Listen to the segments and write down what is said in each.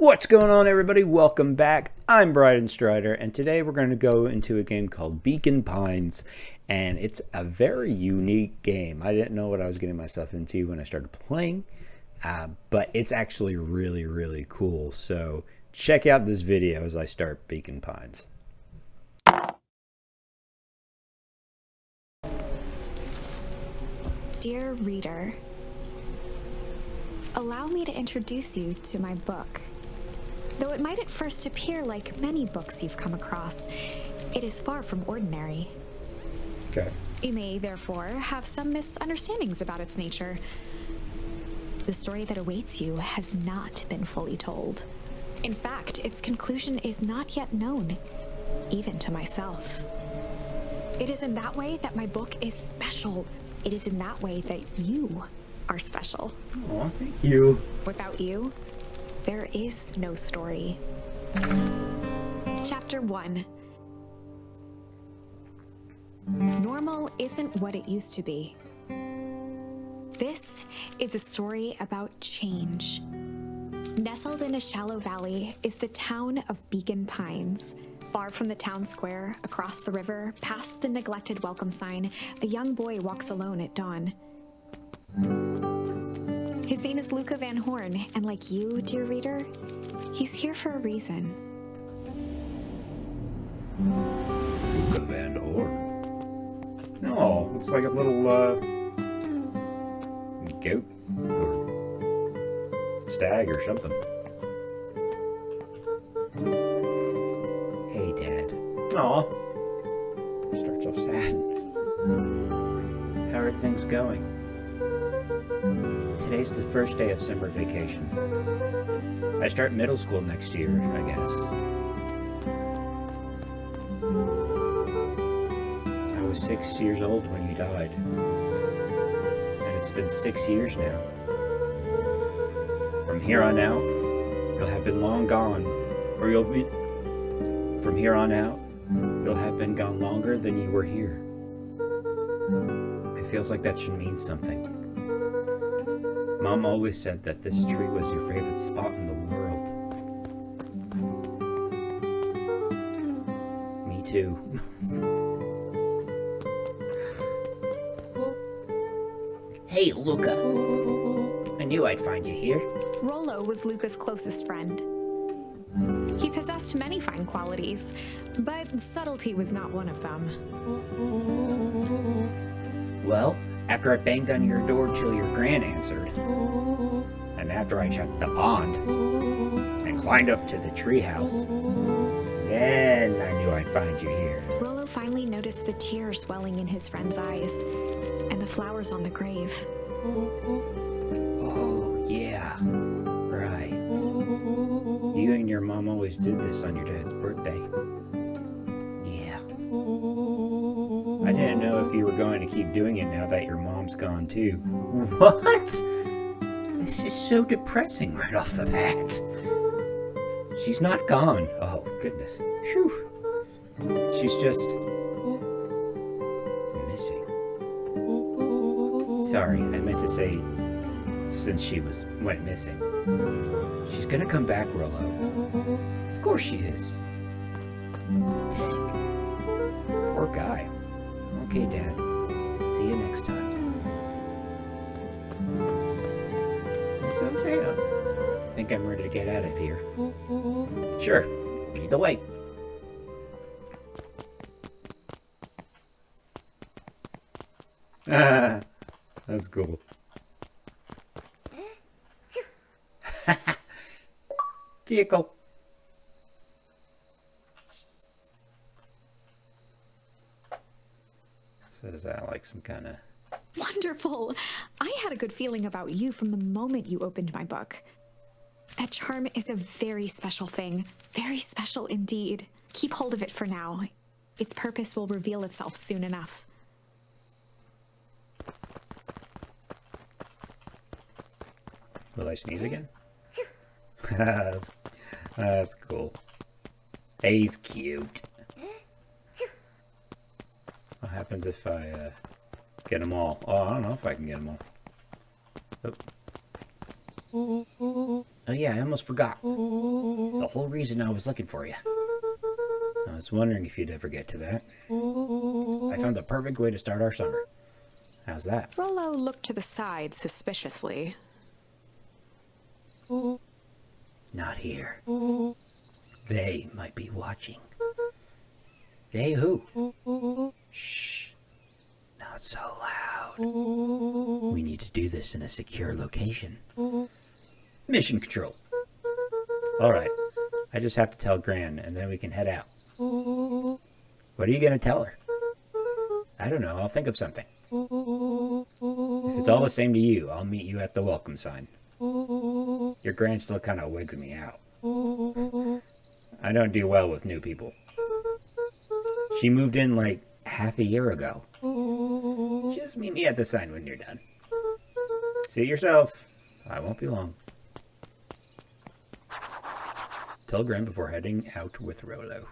What's going on, everybody? Welcome back. I'm Bryden Strider, and today we're going to go into a game called Beacon Pines, and it's a very unique game. I didn't know what I was getting myself into when I started playing, but it's actually really, really cool. So check out this video as I start Beacon Pines. Dear reader, allow me to introduce you to my book. Though it might at first appear like many books you've come across, it is far from ordinary. Okay. You may, therefore, have some misunderstandings about its nature. The story that awaits you has not been fully told. In fact, its conclusion is not yet known, even to myself. It is in that way that my book is special. It is in that way that you are special. Aw, thank you. Without you, there is no story. Chapter 1. Normal isn't what it used to be. This is a story about change. Nestled in a shallow valley is the town of Beacon Pines. Far from the town square, across the river, past the neglected welcome sign, a young boy walks alone at dawn. His name is Luca Van Horn, and like you, dear reader, he's here for a reason. Luca Van Horn. No, it's like a little, goat or stag or something. Hey, Dad. Aw. Starts off sad. How are things going? Today's the first day of summer vacation. I start middle school next year, I guess. I was 6 years old when you died. And it's been 6 years now. From here on out, you'll have been long gone, or you'll be... From here on out, you'll have been gone longer than you were here. It feels like that should mean something. Mom always said that this tree was your favorite spot in the world. Me too. Hey, Luca. I knew I'd find you here. Rollo was Luca's closest friend. He possessed many fine qualities, but subtlety was not one of them. Well, after I banged on your door till your gran answered, and after I checked the pond, and climbed up to the treehouse, then I knew I'd find you here. Rollo finally noticed the tears welling in his friend's eyes, and the flowers on the grave. Oh, yeah, right. You and your mom always did this on your dad's birthday. Yeah. I didn't know if you were going to keep doing it now that your mom's gone too. What? This is so depressing right off the bat. She's not gone. Oh, goodness. Phew. She's just... missing. Sorry, I meant to say since she went missing. She's gonna come back, Rollo. Of course she is. Dang. Poor guy. Okay, Dad. See you next time. So, Sam, I think I'm ready to get out of here. Sure. Lead the way. That's cool. Tickle. Says that like some kind of... Wonderful! I had a good feeling about you from the moment you opened my book. That charm is a very special thing. Very special indeed. Keep hold of it for now. Its purpose will reveal itself soon enough. Will I sneeze again? That's cool. He's cute. What happens if I get them all? Oh, I don't know if I can get them all. Oh. Oh yeah, I almost forgot. The whole reason I was looking for you. I was wondering if you'd ever get to that. I found the perfect way to start our summer. How's that? Rollo looked to the side suspiciously. Not here. They might be watching. They who? Shh. Not so loud. We need to do this in a secure location. Mission control. Alright. I just have to tell Gran, and then we can head out. What are you going to tell her? I don't know. I'll think of something. If it's all the same to you, I'll meet you at the welcome sign. Your Gran still kind of wigs me out. I don't do well with new people. She moved in like half a year ago. Just meet me at the sign when you're done. See yourself. I won't be long. Tell Gran before heading out with Rollo.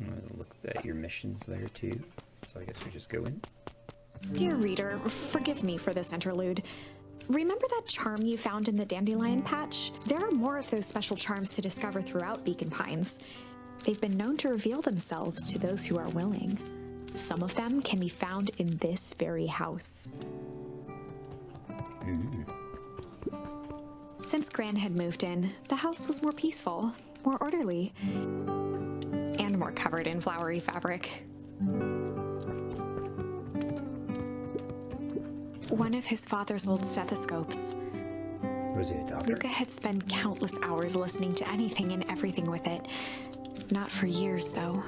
I looked at your missions there too, so I guess we just go in. Dear reader, forgive me for this interlude. Remember that charm you found in the dandelion patch? There are more of those special charms to discover throughout Beacon Pines. They've been known to reveal themselves to those who are willing. Some of them can be found in this very house. Since Gran had moved in, the house was more peaceful, more orderly, and more covered in flowery fabric. One of his father's old stethoscopes. Was he a doctor? Luca had spent countless hours listening to anything and everything with it. Not for years, though.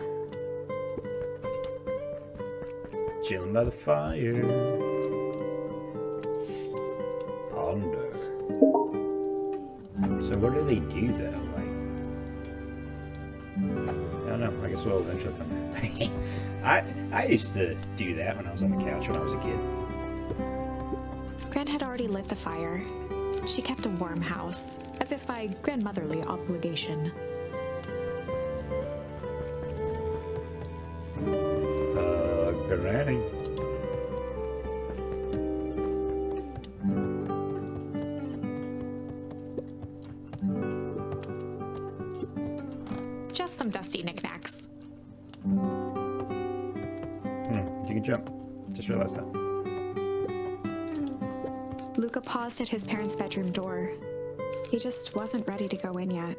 Chilling by the fire. Ponder. So what do they do though? Like, I don't know. I guess we'll eventually find out. I used to do that when I was on the couch when I was a kid. Gran had already lit the fire. She kept a warm house, as if by grandmotherly obligation. Granny. Just some dusty knickknacks. You can jump. Just realized that. Luca paused at his parents' bedroom door. He just wasn't ready to go in yet.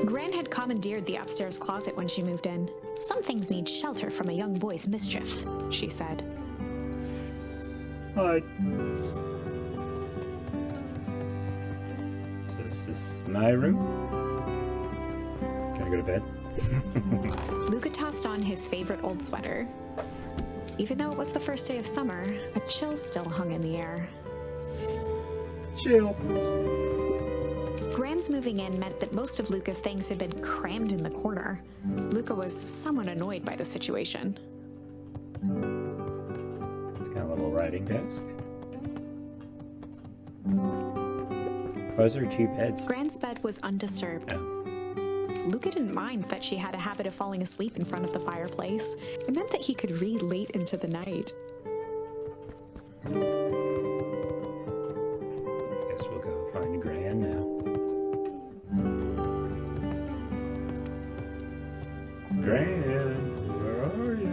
Gran had commandeered the upstairs closet when she moved in. Some things need shelter from a young boy's mischief, she said. Hi. So is this my room? Can I go to bed? Luca tossed on his favorite old sweater. Even though it was the first day of summer, a chill still hung in the air. Chill. Gran's moving in meant that most of Luca's things had been crammed in the corner. Luca was somewhat annoyed by the situation. Got a little writing desk. Why is there two beds? Gran's bed was undisturbed. Oh. Luca didn't mind that she had a habit of falling asleep in front of the fireplace. It meant that he could read late into the night. I guess we'll go find Gran now. Gran, where are you?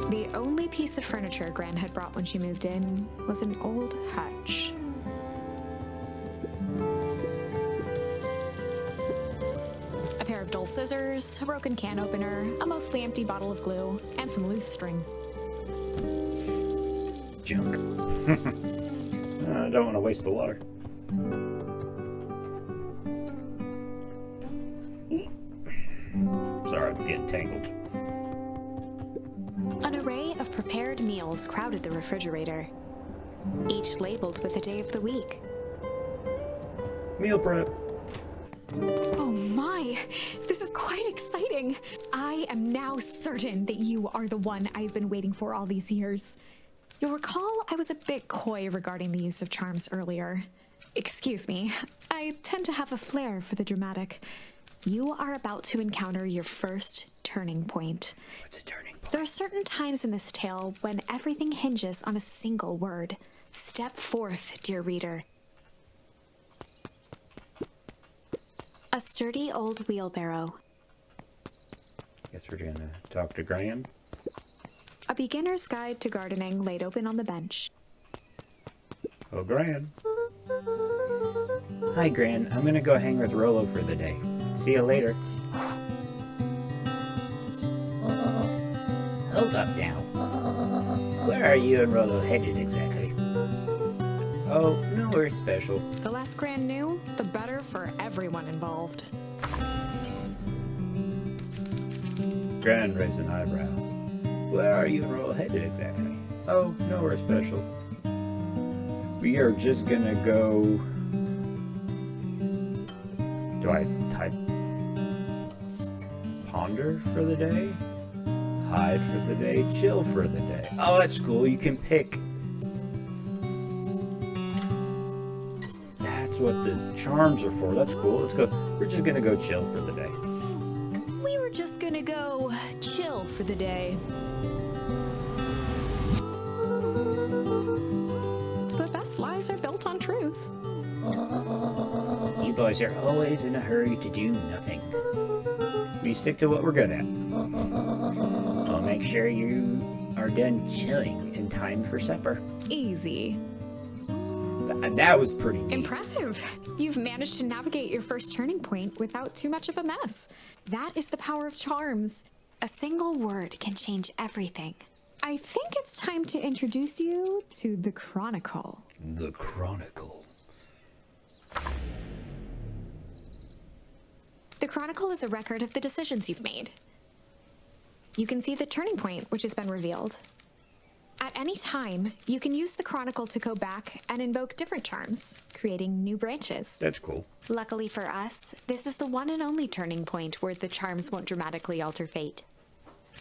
The only piece of furniture Gran had brought when she moved in was an old hutch. A pair of dull scissors, a broken can opener, a mostly empty bottle of glue, and some loose string. Junk. I don't want to waste the water. Sorry, I'm getting tangled. An array of prepared meals crowded the refrigerator, each labeled with the day of the week. Meal prep. Oh my, this is quite exciting. I am now certain that you are the one I've been waiting for all these years. You'll recall I was a bit coy regarding the use of charms earlier. Excuse me, I tend to have a flair for the dramatic. You are about to encounter your first turning point. What's a turning point? There are certain times in this tale when everything hinges on a single word. Step forth, dear reader. A sturdy old wheelbarrow. Guess we're gonna talk to Gran. A beginner's guide to gardening laid open on the bench. Oh, Gran. Hi, Gran. I'm gonna go hang with Rollo for the day. See you later. Hold up now. Where are you and Rollo headed exactly? Oh, nowhere special. The less Gran knew, the better for everyone involved. Gran raised an eyebrow. Where are you and Rollo headed exactly? Oh, nowhere special. We are just gonna go... Do I type ponder for the day? Hide for the day? Chill for the day? Oh, that's cool. You can pick. That's what the charms are for. That's cool. Let's go. We're just gonna go chill for the day. We were just gonna go chill for the day. The best lies are built on truth. You boys are always in a hurry to do nothing. We stick to what we're good at. I'll make sure you are done chilling in time for supper. Easy. That was pretty neat. Impressive. You've managed to navigate your first turning point without too much of a mess. That is the power of charms. A single word can change everything. I think it's time to introduce you to the Chronicle. The Chronicle. The Chronicle is a record of the decisions you've made. You can see the turning point which has been revealed. At any time, you can use the Chronicle to go back and invoke different charms, creating new branches. That's cool. Luckily for us, this is the one and only turning point where the charms won't dramatically alter fate.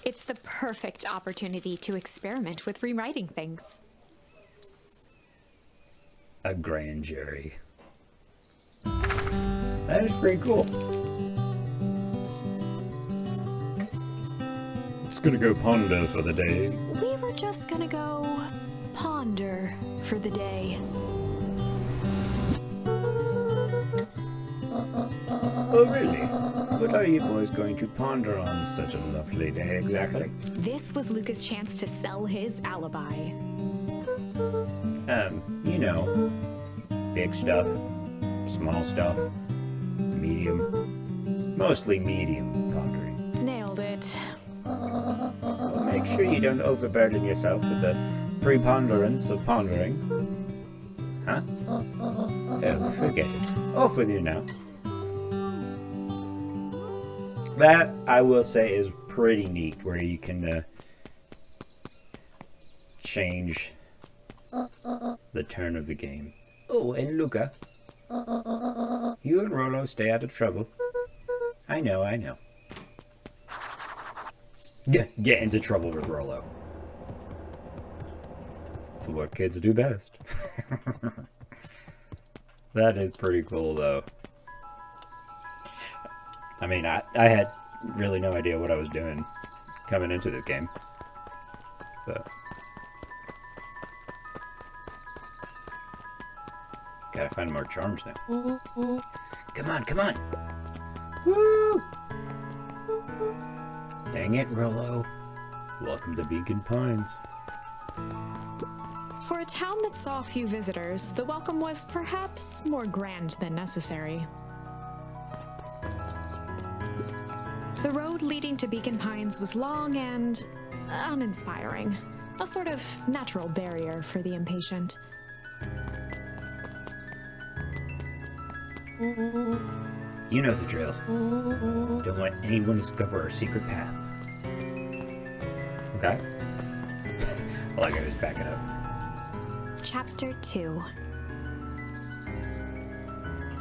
It's the perfect opportunity to experiment with rewriting things. A grand jury. That is pretty cool. It's gonna go ponder for the day. We were just gonna go ponder for the day. Oh, really? What are you boys going to ponder on such a lovely day exactly? This was Luca's chance to sell his alibi. You know, big stuff, small stuff, medium, mostly medium pondering. Nailed it. Well, make sure you don't overburden yourself with the preponderance of pondering. Huh? Oh, forget it. Off with you now. That, I will say, is pretty neat, where you can change the turn of the game. Oh, and Luca, you and Rollo stay out of trouble. I know. Get into trouble with Rollo. That's what kids do best. That is pretty cool, though. I mean, I had really no idea what I was doing coming into this game. But gotta find more charms now. Come on. Woo! Dang it, Rollo. Welcome to Beacon Pines. For a town that saw few visitors, the welcome was perhaps more grand than necessary. The road leading to Beacon Pines was long and uninspiring, a sort of natural barrier for the impatient. You know the drill. Don't let anyone discover our secret path. Okay? I like I was backing up. Chapter 2.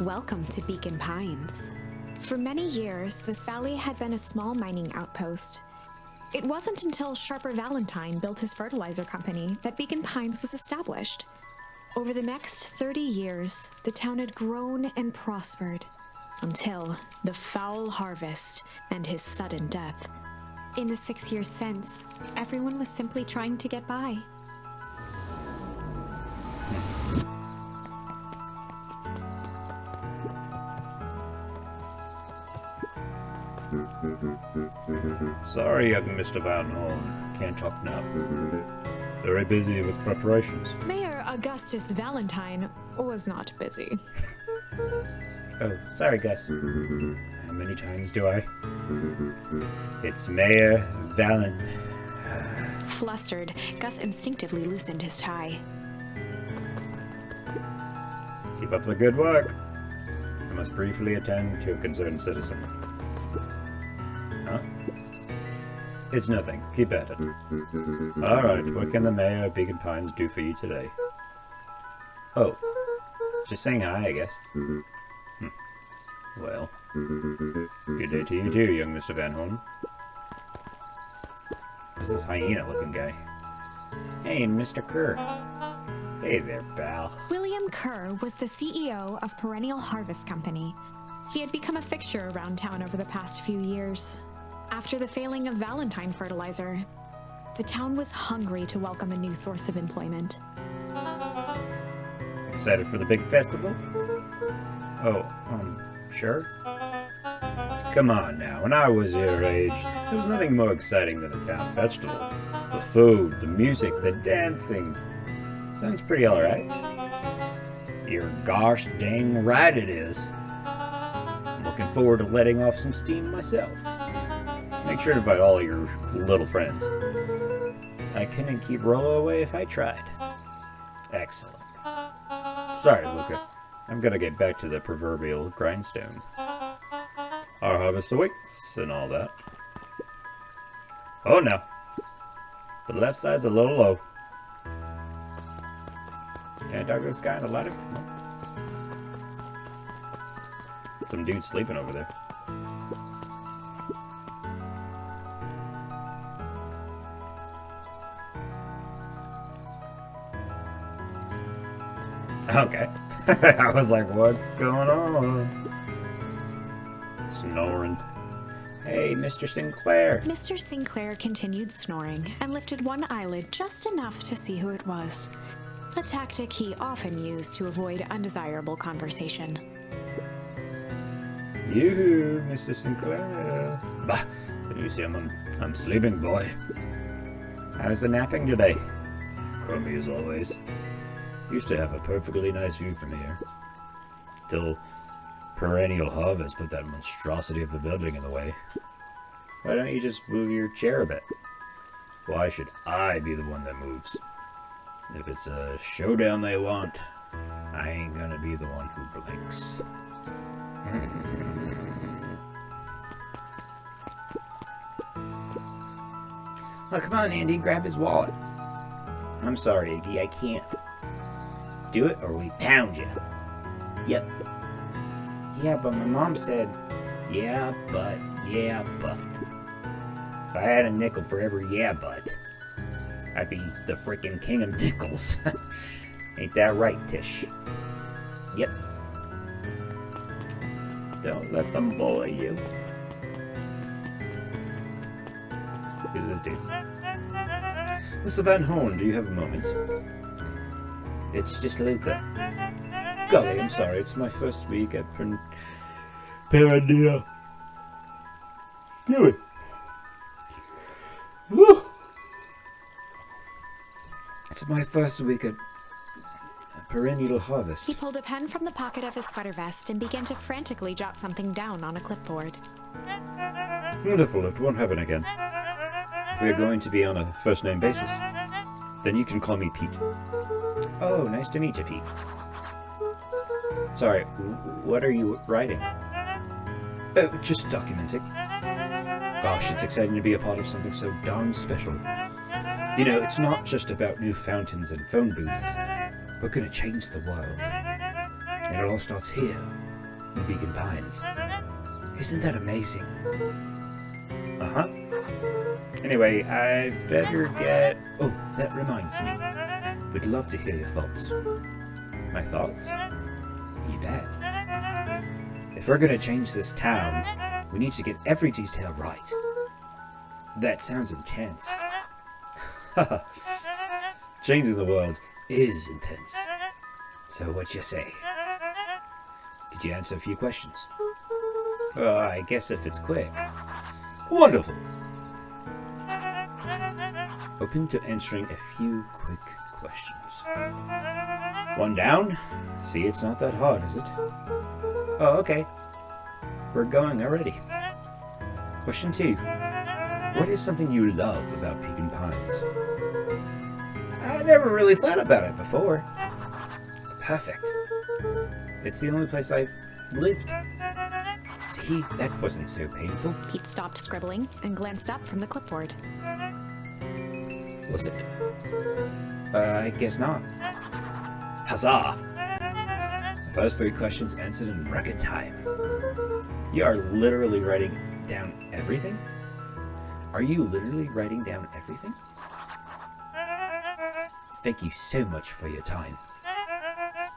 Welcome to Beacon Pines. For many years, this valley had been a small mining outpost. It wasn't until Sharper Valentine built his fertilizer company that Beacon Pines was established. Over the next 30 years, the town had grown and prospered, until the foul harvest and his sudden death. In the 6 years since, everyone was simply trying to get by. Sorry, young Mr. Van Horn. Can't talk now. Very busy with preparations. Mayor Augustus Valentine was not busy. Oh, sorry, Gus. How many times do I? It's Mayor Valen. Flustered, Gus instinctively loosened his tie. Keep up the good work. I must briefly attend to a concerned citizen. Huh? It's nothing. Keep at it. Alright, what can the mayor of Beacon Pines do for you today? Oh, just saying hi, I guess. Well, good day to you too, young Mr. Van Horn. Who's this hyena-looking guy? Hey, Mr. Kerr. Hey there, pal. William Kerr was the CEO of Perennial Harvest Company. He had become a fixture around town over the past few years. After the failing of Valentine fertilizer, the town was hungry to welcome a new source of employment. Excited for the big festival? Oh, sure. Come on now, when I was your age, there was nothing more exciting than a town festival. The food, the music, the dancing. Sounds pretty alright. You're gosh dang right it is. I'm looking forward to letting off some steam myself. Make sure to invite all your little friends. I couldn't keep Rollo away if I tried. Excellent. Sorry, Luca. I'm gonna get back to the proverbial grindstone. Our harvest awaits and all that. Oh no. The left side's a little low. Can I talk to this guy on the ladder? No. Some dude sleeping over there. Okay. I was like, what's going on? Snoring. Hey, Mr. Sinclair. Mr. Sinclair continued snoring and lifted one eyelid just enough to see who it was, a tactic he often used to avoid undesirable conversation. You, Mr. Sinclair. Bah, you see, I'm sleeping, boy. How's the napping today? Crummy as always. Used to have a perfectly nice view from here. Till Perennial Harvest put that monstrosity of the building in the way. Why don't you just move your chair a bit? Why should I be the one that moves? If it's a showdown they want, I ain't gonna be the one who blinks. Oh, come on, Andy, grab his wallet. I'm sorry, Iggy, I can't. Do it or we pound you. Yep. Yeah, but my mom said, yeah, but. If I had a nickel for every yeah, but, I'd be the frickin' king of nickels. Ain't that right, Tish? Yep. Don't let them bully you. Who's this dude? Mr. Van Horn, do you have a moment? It's just Luca. Golly, I'm sorry. It's my first week at Perennial. Do it. Woo. It's my first week at Perennial Harvest. He pulled a pen from the pocket of his sweater vest and began to frantically jot something down on a clipboard. Wonderful. It won't happen again. If we're going to be on a first-name basis, then you can call me Pete. Oh, nice to meet you, Pete. Sorry, what are you writing? Just documenting. Gosh, it's exciting to be a part of something so darn special. You know, it's not just about new fountains and phone booths. We're gonna change the world. And it all starts here, in Beacon Pines. Isn't that amazing? Uh-huh. Anyway, I better get... Oh, that reminds me. We'd love to hear your thoughts. My thoughts? You bet. If we're gonna change this town, we need to get every detail right. That sounds intense. Changing the world is intense. So what you say? Could you answer a few questions? I guess if it's quick. Wonderful. Open to answering a few quick questions. One down. See, it's not that hard, is it? Oh, okay. We're going already. Question 2. What is something you love about Pecan Pines? I never really thought about it before. Perfect. It's the only place I've lived. See, that wasn't so painful. Pete stopped scribbling and glanced up from the clipboard. Was it? I guess not. Huzzah! The first 3 questions answered in record time. You are literally writing down everything? Are you literally writing down everything? Thank you so much for your time.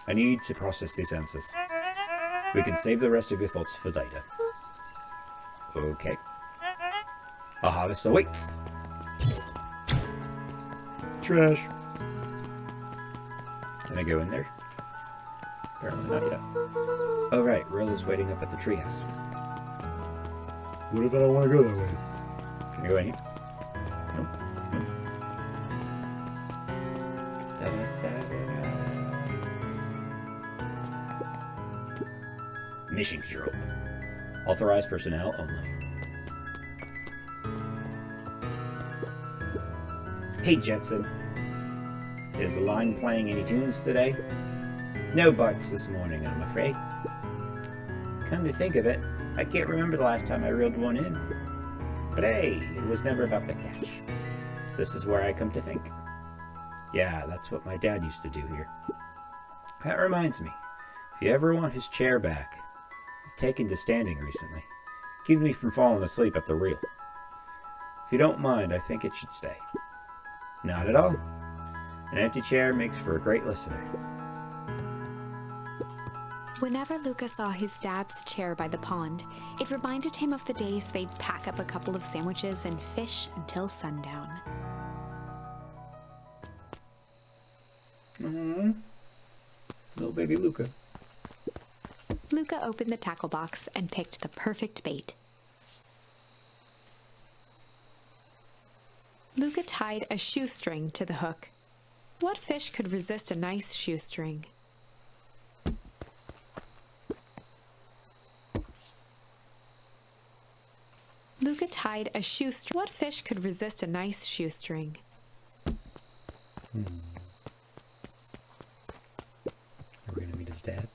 I need to process these answers. We can save the rest of your thoughts for later. Okay. A harvest awaits. Trash. Can I go in there? Apparently not yet. Oh right, Rilla's waiting up at the treehouse. What if I don't want to go that way? Can I go in here? Nope. Mission control. Authorized personnel only. Hey Jetson. Is the line playing any tunes today? No barks this morning, I'm afraid. Come to think of it, I can't remember the last time I reeled one in. But hey, it was never about the catch. This is where I come to think. Yeah, that's what my dad used to do here. That reminds me, if you ever want his chair back, I've taken to standing recently. Keeps me from falling asleep at the reel. If you don't mind, I think it should stay. Not at all. An empty chair makes for a great listener. Whenever Luca saw his dad's chair by the pond, it reminded him of the days they'd pack up a couple of sandwiches and fish until sundown. Little baby Luca. Luca opened the tackle box and picked the perfect bait. Luca tied a shoestring to the hook. What fish could resist a nice shoestring? Luca tied a shoestring. What fish could resist a nice shoestring? Are we gonna meet his dad?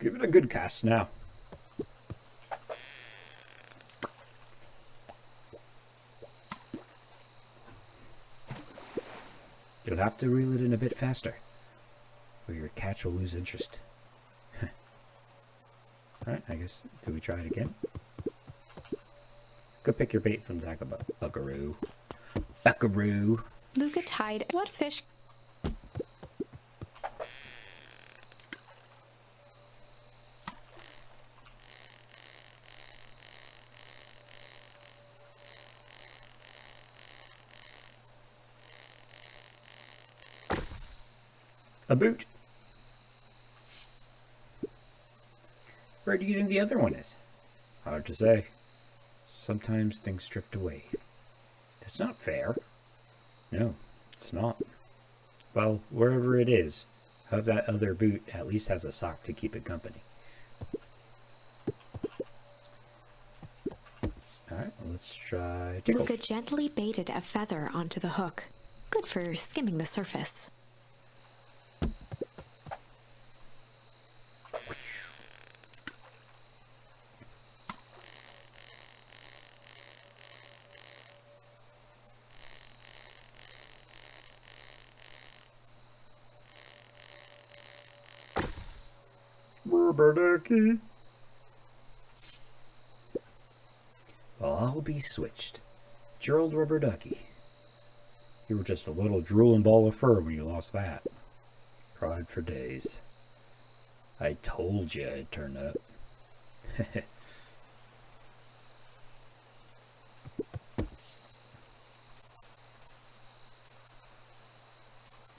Give it a good cast now. You'll have to reel it in a bit faster, or your catch will lose interest. Alright, I guess, do we try it again? Go pick your bait from the buckaroo. Buckaroo. Luca tied. What fish? A boot. Where do you think the other one is? Hard to say. Sometimes things drift away. That's not fair. No, it's not. Well, wherever it is, have that other boot at least has a sock to keep it company. Alright, well, let's try tickle. Luca gently baited a feather onto the hook. Good for skimming the surface. Rubber ducky. Well, I'll be switched. Gerald Rubber Ducky. You were just a little drooling ball of fur when you lost that. Cried for days. I told you I'd turn up.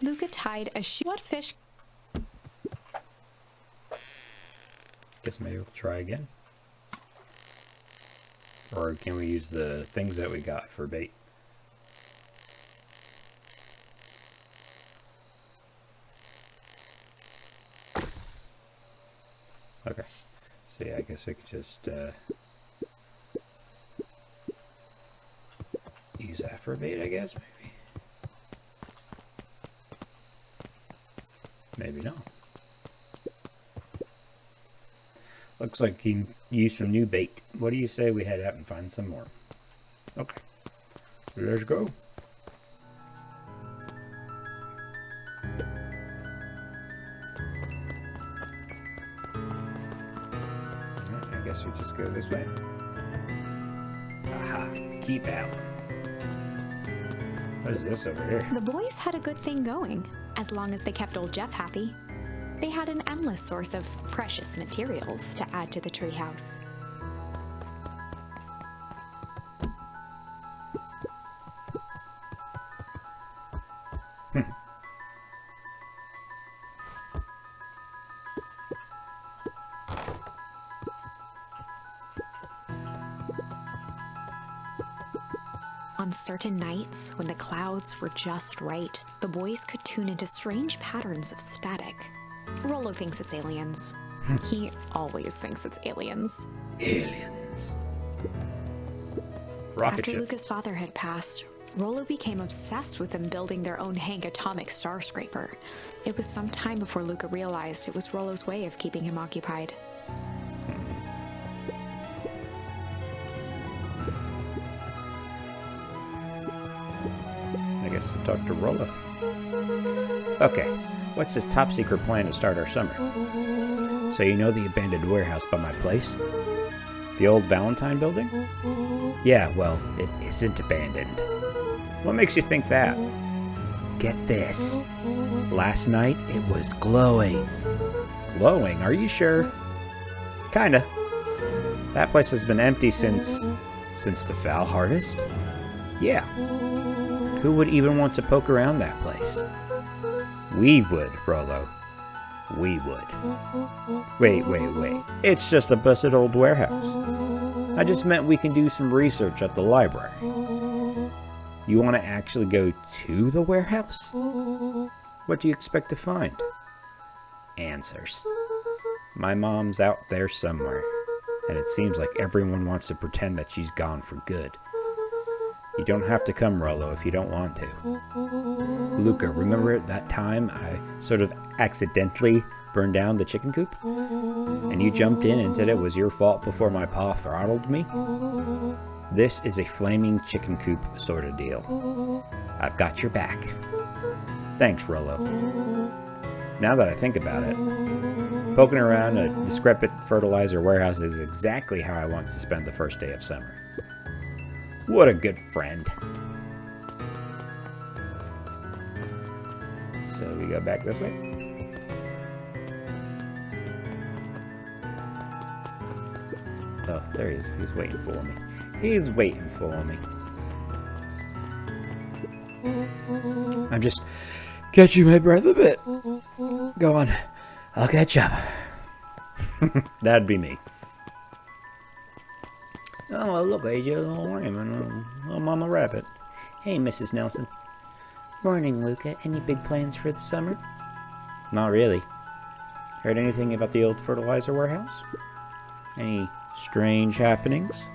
Luca tied a shoe. What fish? Guess maybe we'll try again. Or can we use the things that we got for bait? Okay. So yeah, I guess we could just use that for bait, I guess, maybe. Maybe not. Looks like you can use some new bait. What do you say we head out and find some more? Okay. Let's go. Alright, I guess we just go this way. Aha. Keep out. What is this over here? The boys had a good thing going, as long as they kept old Jeff happy. They had an endless source of precious materials to add to the treehouse. On certain nights, when the clouds were just right, the boys could tune into strange patterns of static. Rollo thinks it's aliens. He always thinks it's aliens. Aliens. Rocket After ship. Luca's father had passed, Rollo became obsessed with them building their own Hank atomic star scraper. It was some time before Luca realized it was Rollo's way of keeping him occupied. I guess we'll talk to Rollo. Okay, what's this top secret plan to start our summer? So you know the abandoned warehouse by my place? The old Valentine building? Yeah, well, it isn't abandoned. What makes you think that? Get this. Last night, it was glowing. Glowing? Are you sure? Kinda. That place has been empty since the fall harvest? Yeah. Who would even want to poke around that place? We would, Rollo. We would. Wait. It's just a busted old warehouse. I just meant we can do some research at the library. You want to actually go to the warehouse? What do you expect to find? Answers. My mom's out there somewhere, and it seems like everyone wants to pretend that she's gone for good. You don't have to come, Rollo, if you don't want to. Luca, remember that time I sort of accidentally burned down the chicken coop? And you jumped in and said it was your fault before my pa throttled me? This is a flaming chicken coop sort of deal. I've got your back. Thanks, Rollo. Now that I think about it, poking around a decrepit fertilizer warehouse is exactly how I want to spend the first day of summer. What a good friend. So we go back this way. Oh, there he is. He's waiting for me. He's waiting for me. I'm just catching my breath a bit. Go on. I'll catch up. That'd be me. Oh, well, look, AJ, a little ram, little Mama Rabbit. Hey, Mrs. Nelson. Morning, Luca. Any big plans for the summer? Not really. Heard anything about the old fertilizer warehouse? Any strange happenings?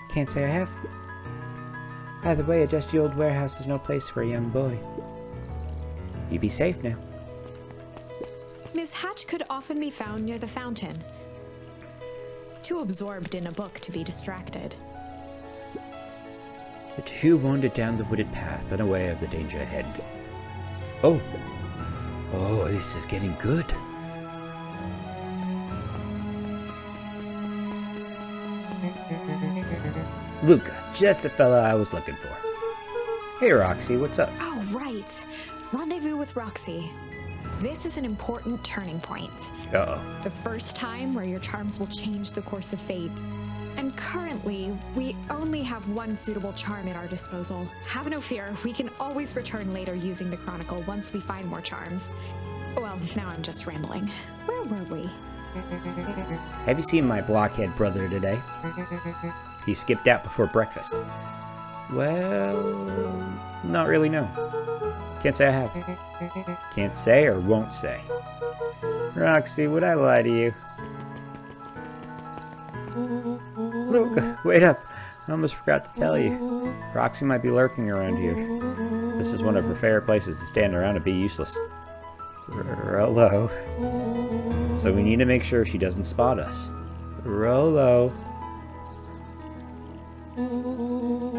Can't say I have. Either way, a dusty old warehouse is no place for a young boy. You be safe now. Miss Hatch could often be found near the fountain, too absorbed in a book to be distracted. The two wandered down the wooded path, unaware of the danger ahead. Oh, this is getting good. Luca, just the fella I was looking for. Hey, Roxy, what's up? Oh, right. Rendezvous with Roxy. This is an important turning point. Uh-oh. The first time where your charms will change the course of fate. And currently, we only have one suitable charm at our disposal. Have no fear, we can always return later using the Chronicle once we find more charms. Well, now I'm just rambling. Where were we? Have you seen my blockhead brother today? He skipped out before breakfast. Well, not really, no. Can't say I have. Can't say or won't say. Roxy, would I lie to you? Look, wait up. I almost forgot to tell you. Roxy might be lurking around here. This is one of her favorite places to stand around and be useless. Rolo. So we need to make sure she doesn't spot us. Rolo.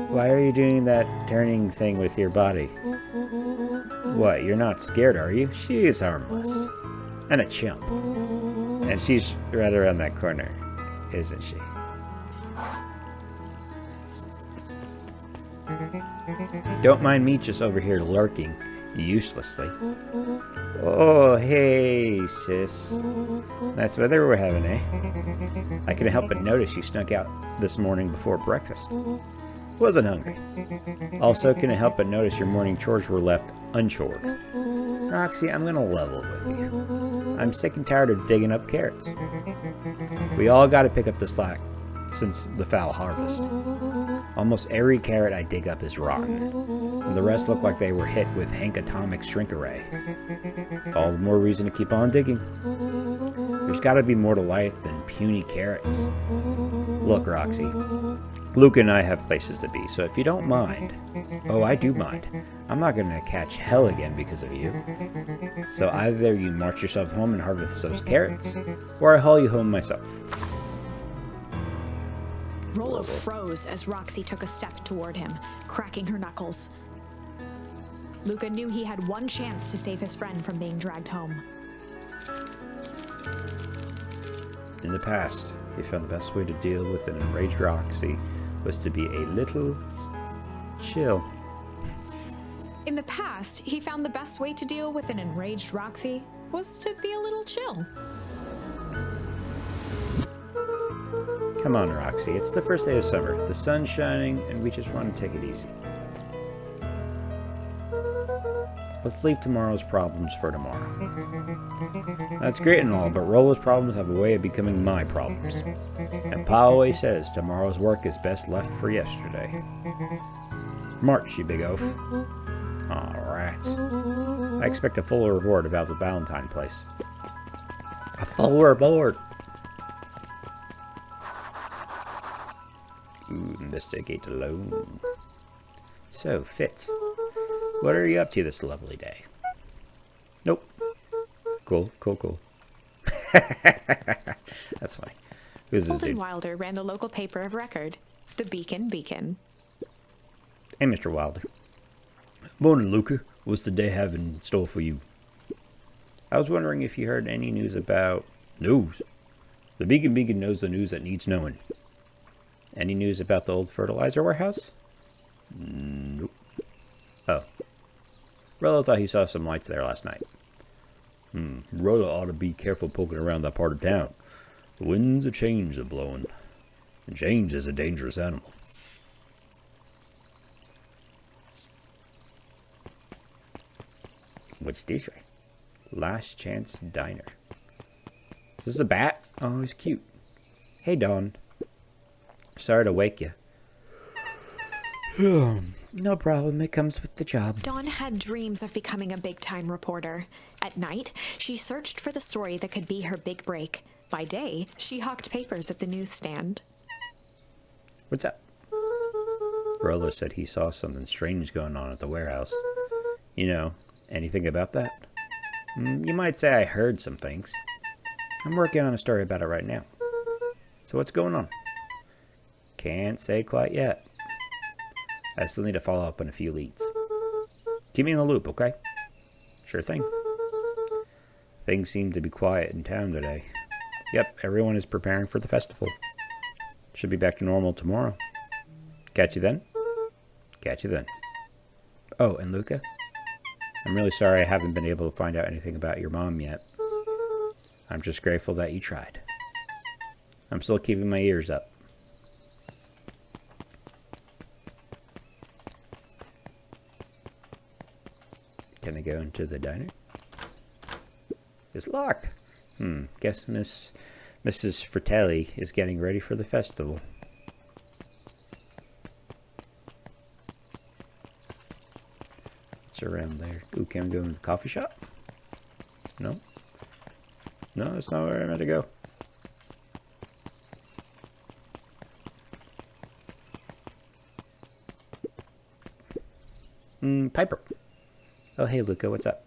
Why are you doing that turning thing with your body? What, you're not scared, are you? She is harmless. And a chump. And she's right around that corner, isn't she? Don't mind me just over here lurking uselessly. Oh, hey, sis. Nice weather we're having, eh? I couldn't help but notice you snuck out this morning before breakfast. Wasn't hungry. Also couldn't help but notice your morning chores were left unchored. Roxy, I'm gonna level with you. I'm sick and tired of digging up carrots. We all gotta pick up the slack since the foul harvest. Almost every carrot I dig up is rotten, and the rest look like they were hit with Hank Atomic Shrink Array. All the more reason to keep on digging. There's gotta be more to life than puny carrots. Look, Roxy, Luke and I have places to be, so if you don't mind, oh, I do mind, I'm not gonna catch hell again because of you. So either you march yourself home and harvest those carrots, or I haul you home myself. Rolo froze as Roxy took a step toward him, cracking her knuckles. Luca knew he had one chance to save his friend from being dragged home. In the past, he found the best way to deal with an enraged Roxy was to be a little chill. In the past, he found the best way to deal with an enraged Roxy was to be a little chill. Come on, Roxy, it's the first day of summer. The sun's shining, and we just want to take it easy. Let's leave tomorrow's problems for tomorrow. That's great and all, but Rolo's problems have a way of becoming my problems. And Pa always says tomorrow's work is best left for yesterday. March, you big oaf. Aw, rats. I expect a full reward about the Valentine place. A full reward! Ooh, investigate alone. So, Fitz, what are you up to this lovely day? Nope. Cool. That's funny. Who's this Holden dude? Wilder ran the local paper of record, the Beacon. Hey, Mr. Wilder. Morning, Luca. What's the day have in store for you? I was wondering if you heard any news about... News? The Beacon knows the news that needs knowing. Any news about the old fertilizer warehouse? Nope. Oh. Rolo thought he saw some lights there last night. Rolo ought to be careful poking around that part of town. The winds of change are blowing. And change is a dangerous animal. What's this way? Last Chance Diner. Is this a bat? Oh, he's cute. Hey, Dawn. Sorry to wake you. No problem. It comes with the job. Dawn had dreams of becoming a big-time reporter. At night, she searched for the story that could be her big break. By day, she hawked papers at the newsstand. What's up? Rolo said he saw something strange going on at the warehouse. You know, anything about that? You might say I heard some things. I'm working on a story about it right now. So what's going on? Can't say quite yet. I still need to follow up on a few leads. Keep me in the loop, okay? Sure thing. Things seem to be quiet in town today. Yep, everyone is preparing for the festival. Should be back to normal tomorrow. Catch you then? Catch you then. Oh, and Luca? I'm really sorry I haven't been able to find out anything about your mom yet. I'm just grateful that you tried. I'm still keeping my ears up. Can I go into the diner? It's locked. Guess Mrs. Fratelli is getting ready for the festival. What's around there? Ooh, can we go in the coffee shop? No? No, that's not where I'm meant to go. Piper. Oh, hey, Luca, what's up?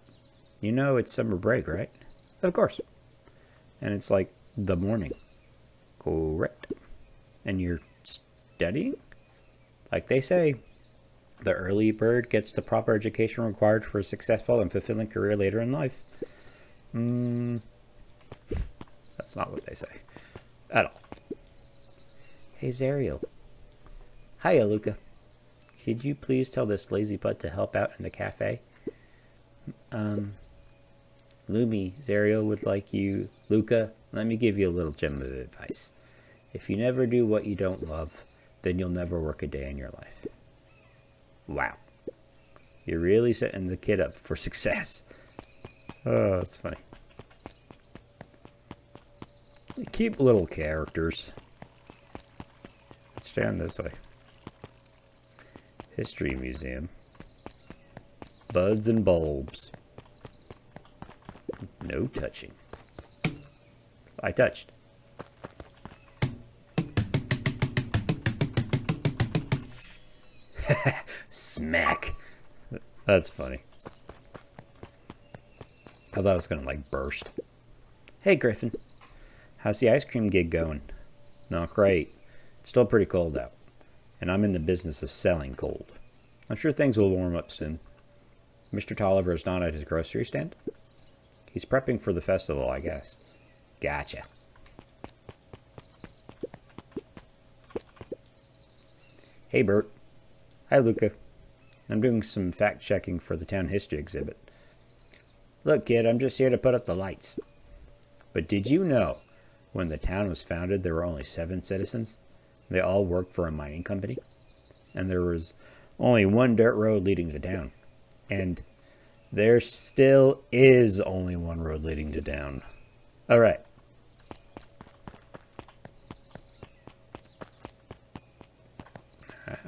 You know it's summer break, right? Of course. And it's like the morning. Correct. And you're studying? Like they say, the early bird gets the proper education required for a successful and fulfilling career later in life. That's not what they say. At all. Hey, Zariel. Hiya, Luca. Could you please tell this lazy butt to help out in the cafe? Lumi, Zariel would like you. Luca, let me give you a little gem of advice. If you never do what you don't love, then you'll never work a day in your life. Wow. You're really setting the kid up for success. Oh, that's funny. Keep little characters. Stand this way. History Museum. Buds and bulbs. No touching. I touched. Smack. That's funny. I thought it was gonna like burst. Hey Griffin. How's the ice cream gig going? Not great. It's still pretty cold out. And I'm in the business of selling cold. I'm sure things will warm up soon. Mr. Tolliver is not at his grocery stand? He's prepping for the festival, I guess. Gotcha. Hey, Bert. Hi, Luca. I'm doing some fact-checking for the town history exhibit. Look, kid, I'm just here to put up the lights. But did you know, when the town was founded, there were only 7 citizens? They all worked for a mining company. And there was only one dirt road leading to town. And there still is only one road leading to town. All right.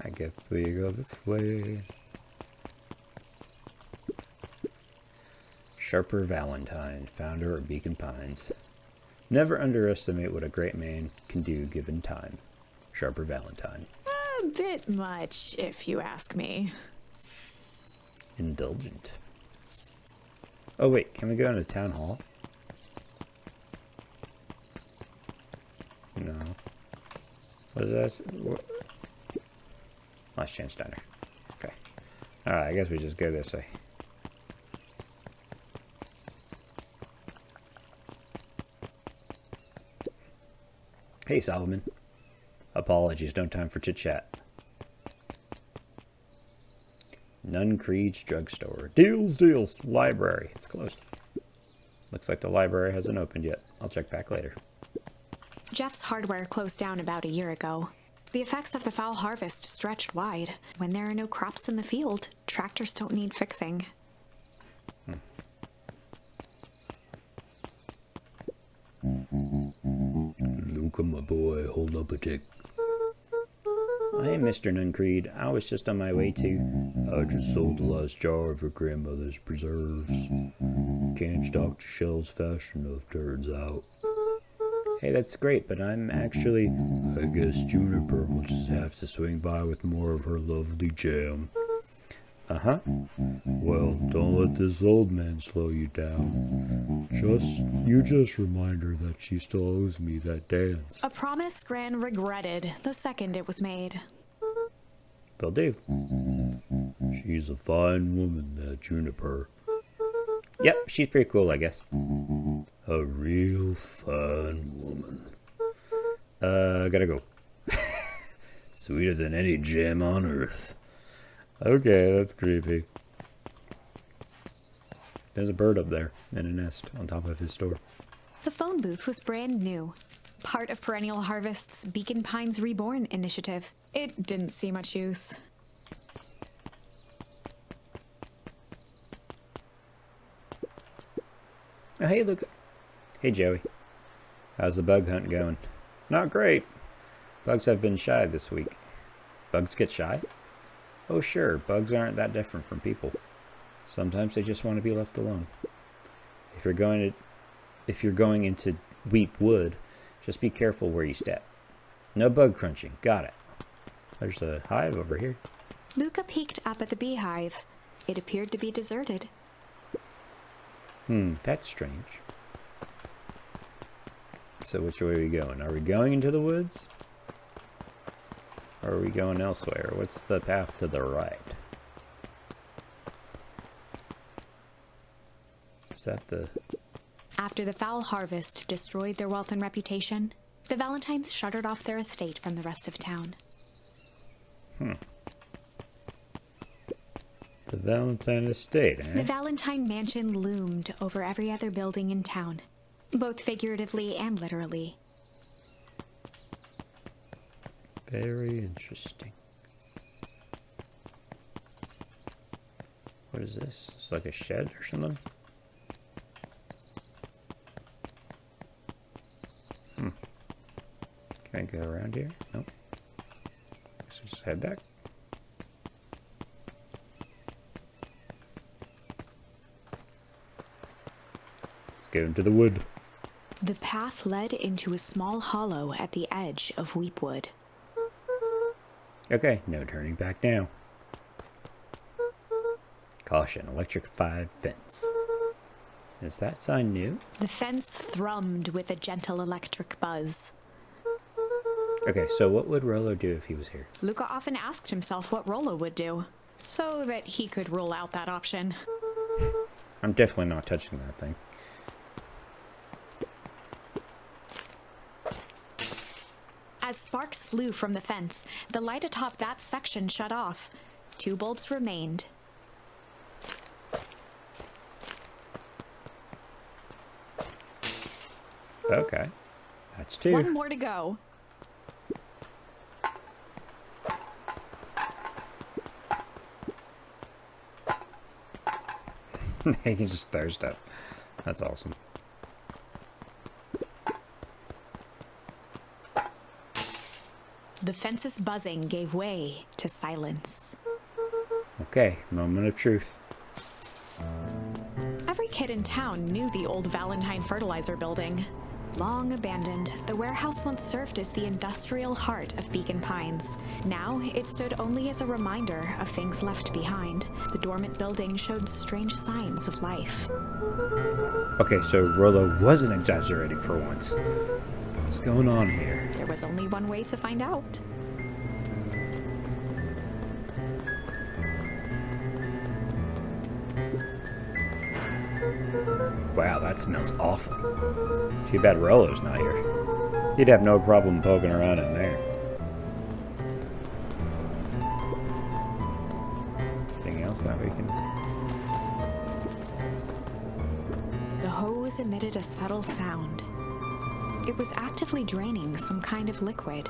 I guess we go this way. Sharper Valentine, founder of Beacon Pines. Never underestimate what a great man can do given time. Sharper Valentine. A bit much, if you ask me. Indulgent. Oh wait, can we go into town hall? No. What is that? What? Last Chance Diner. Okay. Alright, I guess we just go this way. Hey, Solomon. Apologies, no time for chit-chat. Nun Creed's drugstore. Deals, deals. Library. It's closed. Looks like the library hasn't opened yet. I'll check back later. Jeff's hardware closed down about a year ago. The effects of the foul harvest stretched wide. When there are no crops in the field, tractors don't need fixing. Luca, my boy, hold up a tick. Hey, Mr. Nuncreed. I was just on my way to... I just sold the last jar of your grandmother's preserves. Can't stock the shelves fast enough, turns out. Hey, that's great, but I'm actually... I guess Juniper will just have to swing by with more of her lovely jam. Uh-huh. Well, don't let this old man slow you down. You just remind her that she still owes me that dance. A promise Gran regretted the second it was made. Will do. She's a fine woman, that Juniper. Yep, she's pretty cool, I guess. A real fine woman. Gotta go. Sweeter than any jam on earth. Okay, that's creepy. There's a bird up there in a nest on top of his store. The phone booth was brand new. Part of Perennial Harvest's Beacon Pines Reborn initiative. It didn't see much use. Oh, hey, Luca. Hey, Joey. How's the bug hunt going? Not great. Bugs have been shy this week. Bugs get shy? Oh, sure. Bugs aren't that different from people. Sometimes they just want to be left alone. If you're going into Weep Wood, just be careful where you step. No bug crunching. Got it. There's a hive over here. Luca peeked up at the beehive. It appeared to be deserted. That's strange. So which way are we going? Are we going into the woods? Or are we going elsewhere? What's the path to the right? Is that the... After the foul harvest destroyed their wealth and reputation, the Valentines shuttered off their estate from the rest of town. The Valentine estate, eh? The Valentine mansion loomed over every other building in town, both figuratively and literally. Very interesting. What is this? It's like a shed or something? Can I go around here? Nope. Let's just head back. Let's get into the wood. The path led into a small hollow at the edge of Weepwood. Okay, no turning back now. Caution, electrified fence. Is that sign new? The fence thrummed with a gentle electric buzz. Okay, so what would Rolo do if he was here? Luca often asked himself what Rolo would do, so that he could rule out that option. I'm definitely not touching that thing. As sparks flew from the fence, the light atop that section shut off. 2 bulbs remained. Okay, that's 2. 1 more to go. He can just throw stuff. That's awesome. The fence's buzzing gave way to silence. Okay, moment of truth. Every kid in town knew the old Valentine fertilizer building. Long abandoned, the warehouse once served as the industrial heart of Beacon Pines. Now, it stood only as a reminder of things left behind. The dormant building showed strange signs of life. Okay, so Rolo wasn't exaggerating for once. What's going on here? There was only one way to find out. Wow, that smells awful. Too bad Rolo's not here. He'd have no problem poking around in there. Anything else that we can... The hose emitted a subtle sound. It was actively draining some kind of liquid.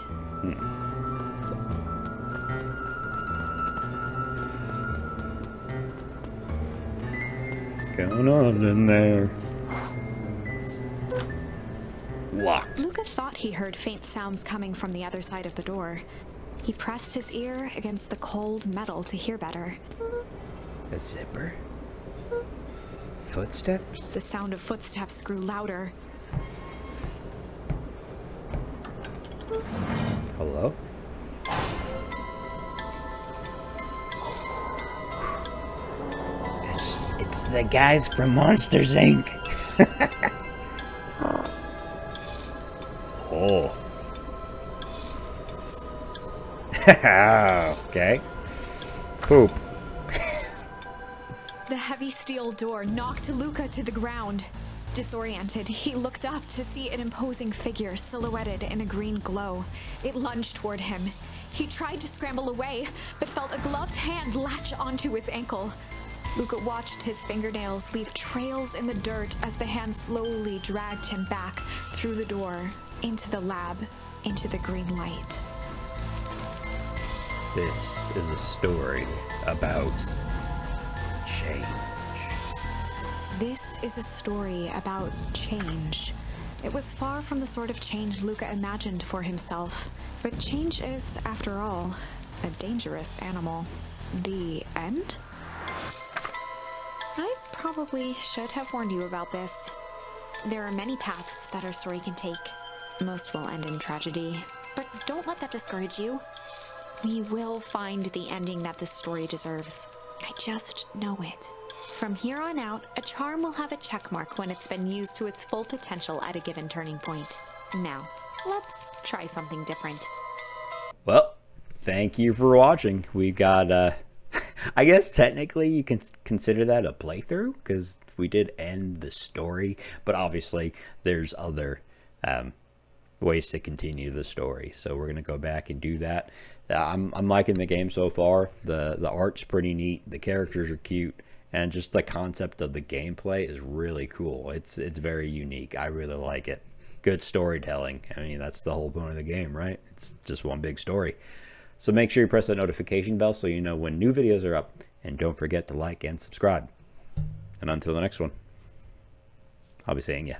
What's going on in there? Locked. Luca thought he heard faint sounds coming from the other side of the door. He pressed his ear against the cold metal to hear better. A zipper? Footsteps? The sound of footsteps grew louder. Hello? It's the guys from Monsters, Inc. Oh. Okay. Poop. The heavy steel door knocked Luca to the ground. Disoriented, he looked up to see an imposing figure silhouetted in a green glow. It lunged toward him. He tried to scramble away, but felt a gloved hand latch onto his ankle. Luca watched his fingernails leave trails in the dirt as the hand slowly dragged him back through the door, into the lab, into the green light. This is a story about change. This is a story about change. It was far from the sort of change Luca imagined for himself. But change is, after all, a dangerous animal. The end? I probably should have warned you about this. There are many paths that our story can take. Most will end in tragedy. But don't let that discourage you. We will find the ending that this story deserves. I just know it. From here on out, a charm will have a check mark when it's been used to its full potential at a given turning point. Now, let's try something different. Well, thank you for watching. We got, I guess technically you can consider that a playthrough, because we did end the story, but obviously there's other ways to continue the story. So we're going to go back and do that. I'm liking the game so far. The art's pretty neat. The characters are cute. And just the concept of the gameplay is really cool. It's very unique. I really like it. Good storytelling. I mean, that's the whole point of the game, right? It's just one big story. So make sure you press that notification bell so you know when new videos are up. And don't forget to like and subscribe. And until the next one, I'll be seeing you.